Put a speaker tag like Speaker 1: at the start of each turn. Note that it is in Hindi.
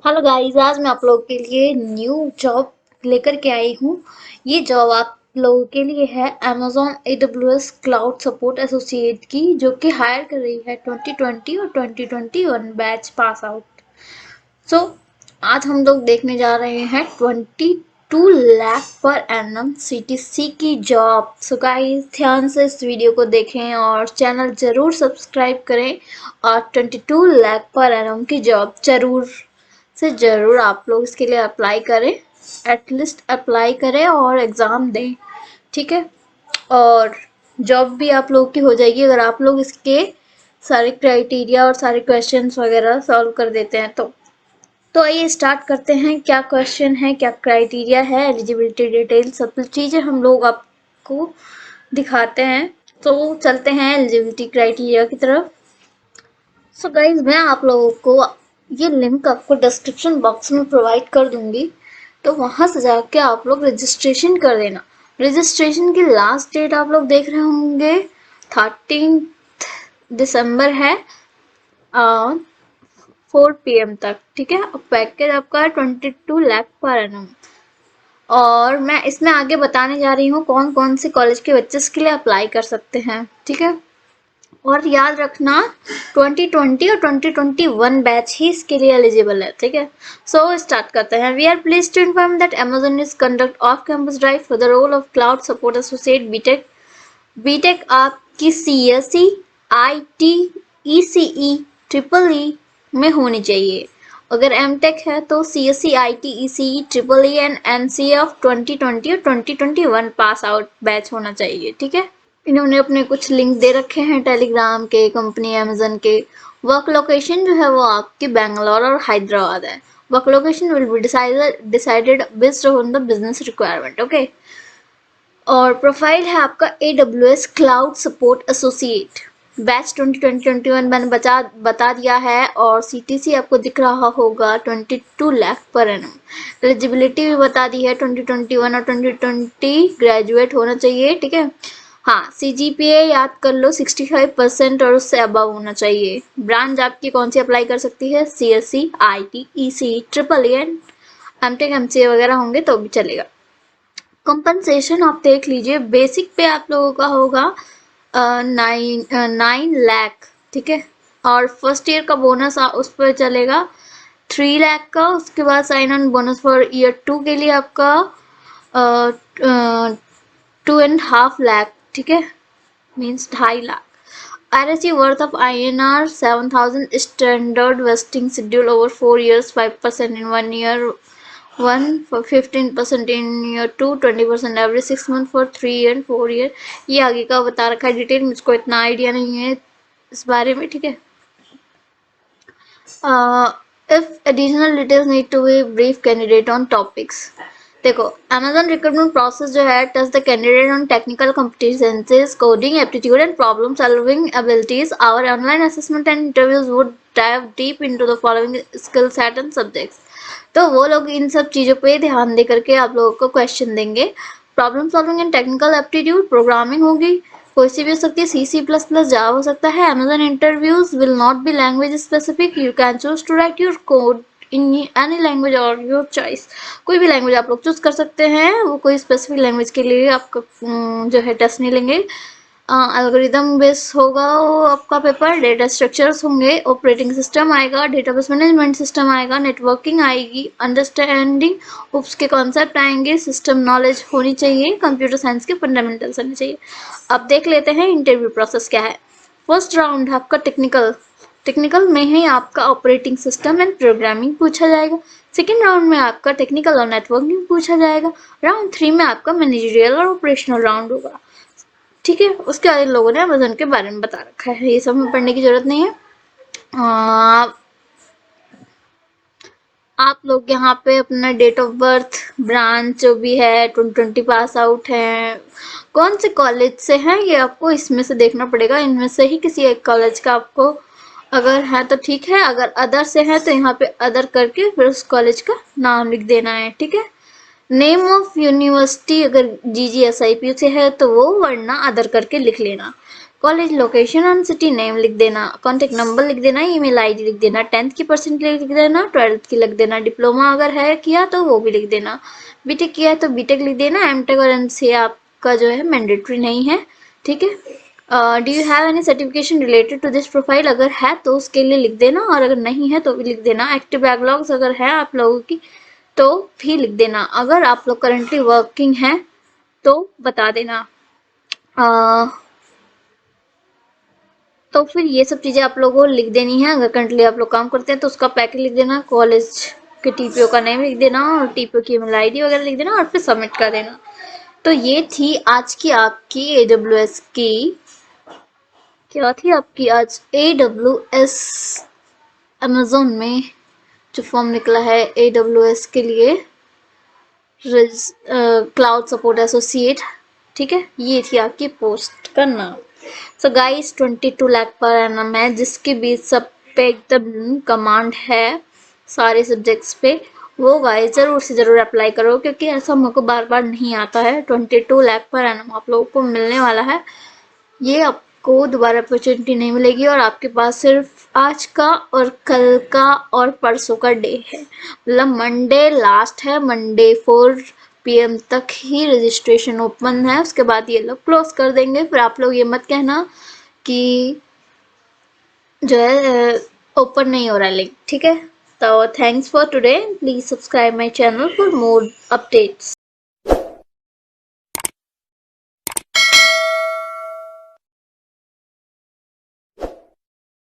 Speaker 1: हेलो गाइस, आज मैं आप लोगों के लिए न्यू जॉब लेकर के आई हूँ। ये जॉब आप लोगों के लिए है Amazon AWS cloud support associate की, जो कि हायर कर रही है 2020 और 2021 बैच पास आउट। सो आज हम लोग देखने जा रहे हैं 22 लाख पर एनम CTC की जॉब। सो गाइस, ध्यान से इस वीडियो को देखें और चैनल जरूर सब्सक्राइब करें और 22 लाख पर एनम की जॉब जरूर आप लोग इसके लिए अप्लाई करें। एटलीस्ट अप्लाई करें और एग्ज़ाम दें, ठीक है। और जॉब भी आप लोग की हो जाएगी अगर आप लोग इसके सारे क्राइटेरिया और सारे क्वेश्चंस वगैरह सॉल्व कर देते हैं तो आइए स्टार्ट करते हैं। क्या क्वेश्चन है, क्या क्राइटेरिया है, एलिजिबिलिटी डिटेल सब चीज़ें हम लोग आपको दिखाते हैं। तो चलते हैं एलिजिबिलिटी क्राइटेरिया की तरफ। सो गाइज, मैं आप लोगों को ये लिंक आपको डिस्क्रिप्शन बॉक्स में प्रोवाइड कर दूंगी, तो वहाँ से जाके आप लोग रजिस्ट्रेशन कर देना। रजिस्ट्रेशन की लास्ट डेट आप लोग देख रहे होंगे 13 दिसंबर है 4 PM तक, ठीक है। पैकेज आपका 22 लाख पर एनम। और मैं इसमें आगे बताने जा रही हूँ कौन कौन से कॉलेज के बच्चे इसके लिए अप्लाई कर सकते हैं, ठीक है। और याद रखना 2020 और 2021 बैच ही इसके लिए एलिजिबल है, ठीक है। सो स्टार्ट करते हैं। We are pleased to inform that Amazon is conduct off campus drive for the role of cloud support associate BTech. BTech आपकी CSE, IT, ECE, triple E में होनी चाहिए। अगर एमटेक है तो CSE, IT, ECE, triple E and NCA of 2020 और 2021 पास आउट बैच होना चाहिए, ठीक है। इन्होंने अपने कुछ लिंक दे रखे हैं टेलीग्राम के, कंपनी अमेजन के। वर्क लोकेशन जो है वो आपकी बेंगलोर और हैदराबाद है। Work location will be decided based on the business requirement, okay. और प्रोफाइल है आपका AWS cloud support associate batch 2020-21 मैंने बता दिया है। और CTC आपको दिख रहा होगा 22 लाख पर एनम। एलिजिबिलिटी भी बता दी है 2021 और 2020 ग्रेजुएट होना चाहिए, ठीक है। हाँ, CGPA याद कर लो 65% और उससे अबव होना चाहिए। ब्रांच आपकी कौन सी अप्लाई कर सकती है? CSE, IT, ECE, triple E and MTech MCA वगैरह होंगे तो भी चलेगा। कंपनसेशन आप देख लीजिए, बेसिक पे आप लोगों का होगा 9 लाख, ठीक है। और फर्स्ट ईयर का बोनस उस पर चलेगा 3 लाख का। उसके बाद sign on bonus for year 2 के लिए आपका 2.5 लाख, ठीक है, means 2.5 lakh. RSE worth of INR 7,000, standard vesting schedule over 4 years, 5% in 1 year, 15% in year 2, 20% every 6 months for 3 and 4 year। ये आगे का बता रखा है डिटेल, मुझको इतना आइडिया नहीं है इस बारे में, ठीक है। If additional details need to be brief candidate on topics. देखो, Amazon रिक्रूटमेंट प्रोसेस जो है test the candidate on technical competencies, coding aptitude and problem solving abilities. Our online assessment and interviews would dive deep into the following skill set and subjects. तो वो लोग इन सब चीज़ों पे ध्यान दे करके आप लोगों को क्वेश्चन देंगे। Problem solving and technical aptitude, programming होगी, कोई सी भी हो सकती है, C++, जावा हो सकता है। Amazon interviews will not be language specific, you can choose to write your code in any language or your choice. कोई भी लैंग्वेज आप लोग चूज कर सकते हैं, वो कोई स्पेसिफिक लैंग्वेज के लिए आपका जो है टेस्ट नहीं लेंगे। एल्गोरिदम बेस होगा वो आपका पेपर। डेटा स्ट्रक्चर्स होंगे, ऑपरेटिंग सिस्टम आएगा, डेटाबेस मैनेजमेंट सिस्टम आएगा, नेटवर्किंग आएगी, अंडरस्टैंडिंग उप्स के कॉन्सेप्ट आएंगे, सिस्टम नॉलेज होनी चाहिए, कंप्यूटर साइंस के फंडामेंटल्स होने चाहिए। अब देख लेते हैं इंटरव्यू प्रोसेस क्या है। फर्स्ट राउंड है आपका टेक्निकल में ही आपका ऑपरेटिंग सिस्टम एंड प्रोग्रामिंग पूछा जाएगा। सेकेंड राउंड में आपका टेक्निकल और नेटवर्किंग पूछा जाएगा। राउंड 3 में आपका मैनेजरियल और ऑपरेशनल राउंड होगा, ठीक है। उसके बाद इन लोगों ने अमेजन के बारे में बता रखा है, ये सब में पढ़ने की जरूरत नहीं है। आप लोग यहाँ पे अपना डेट ऑफ बर्थ, ब्रांच जो भी है, 2020 पास आउट है, कौन से कॉलेज से हैं ये आपको इसमें से देखना पड़ेगा। इनमें से ही किसी एक कॉलेज का आपको अगर है तो ठीक है, अगर अदर से है तो यहाँ पे अदर करके फिर उस कॉलेज का नाम लिख देना है, ठीक है। नेम ऑफ यूनिवर्सिटी अगर GGSIP से है तो वो, वरना अदर करके लिख लेना। College location and city name लिख देना, कॉन्टेक्ट नंबर लिख देना, ईमेल आईडी लिख देना, 10th की परसेंटेज लिख देना, 12th की लिख देना, डिप्लोमा अगर है किया तो वो भी लिख देना, बीटेक किया है तो बीटेक लिख देना, एमटेक और एमसीए आपका जो है मैंडेटरी नहीं है, ठीक है। Do you have any certification related to this profile, अगर है तो उसके लिए लिख देना, और अगर नहीं है तो भी लिख देना। एक्टिव बैकलॉग्स अगर है आप लोगों की तो भी लिख देना। अगर आप लोग करंटली वर्किंग हैं तो बता देना। तो फिर ये सब चीज़ें आप लोगों को लिख देनी है। अगर करंटली आप लोग काम करते हैं तो उसका पैकेज लिख देना, कॉलेज के टीपीओ का नेम लिख देना और टीपीओ की ईमेल आईडी वगैरह लिख देना और फिर सबमिट कर देना। तो ये थी आज की आपकी AWS की, क्या थी आपकी आज AWS अमेजोन में जो फॉर्म निकला है AWS के लिए क्लाउड सपोर्ट एसोसिएट, ठीक है। ये थी आपकी पोस्ट का नाम। So guys 22 lakh per annum है, जिसके बीच सब पे एकदम कमांड है सारे सब्जेक्ट्स पे, वो गाइस जरूर से जरूर अप्लाई करो, क्योंकि ऐसा मौका बार बार नहीं आता है। 22 लाख पर एनम आप लोगों को मिलने वाला है। ये आपको दोबारा अपॉर्चुनिटी नहीं मिलेगी और आपके पास सिर्फ आज का और कल का और परसों का डे है, मतलब मंडे लास्ट है, मंडे 4 PM तक ही रजिस्ट्रेशन ओपन है, उसके बाद ये लोग क्लोज कर देंगे। फिर आप लोग ये मत कहना कि जो है ओपन नहीं हो रहा लिंक, ठीक है। तो thanks for today, please subscribe my channel for more updates.